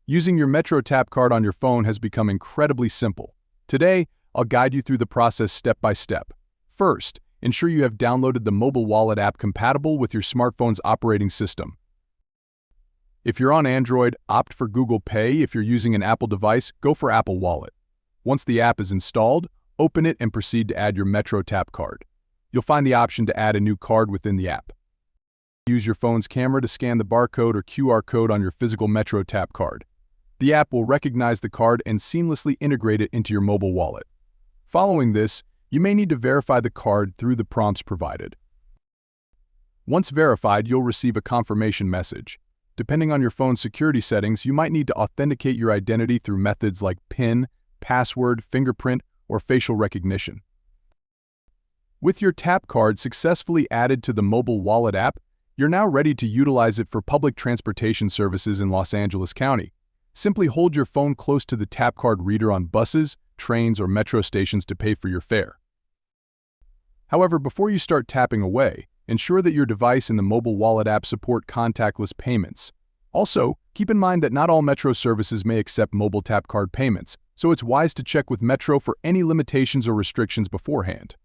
Using your Metro Tap card on your phone has become incredibly simple. Today, I'll guide you through the process step by step. First, ensure you have downloaded the mobile wallet app compatible with your smartphone's operating system. If you're on Android, opt for Google Pay. If you're using an Apple device, go for Apple Wallet. Once the app is installed, open it and proceed to add your Metro Tap card. You'll find the option to add a new card within the app. Use your phone's camera to scan the barcode or QR code on your physical Metro Tap card. The app will recognize the card and seamlessly integrate it into your mobile wallet. Following this, you may need to verify the card through the prompts provided. Once verified, you'll receive a confirmation message. Depending on your phone's security settings, you might need to authenticate your identity through methods like PIN, password, fingerprint, or facial recognition. With your Tap card successfully added to the mobile wallet app, you're now ready to utilize it for public transportation services in Los Angeles County. Simply hold your phone close to the Tap card reader on buses, trains, or metro stations to pay for your fare. However, before you start tapping away, ensure that your device and the mobile wallet app support contactless payments. Also, keep in mind that not all Metro services may accept mobile Tap card payments, so it's wise to check with Metro for any limitations or restrictions beforehand.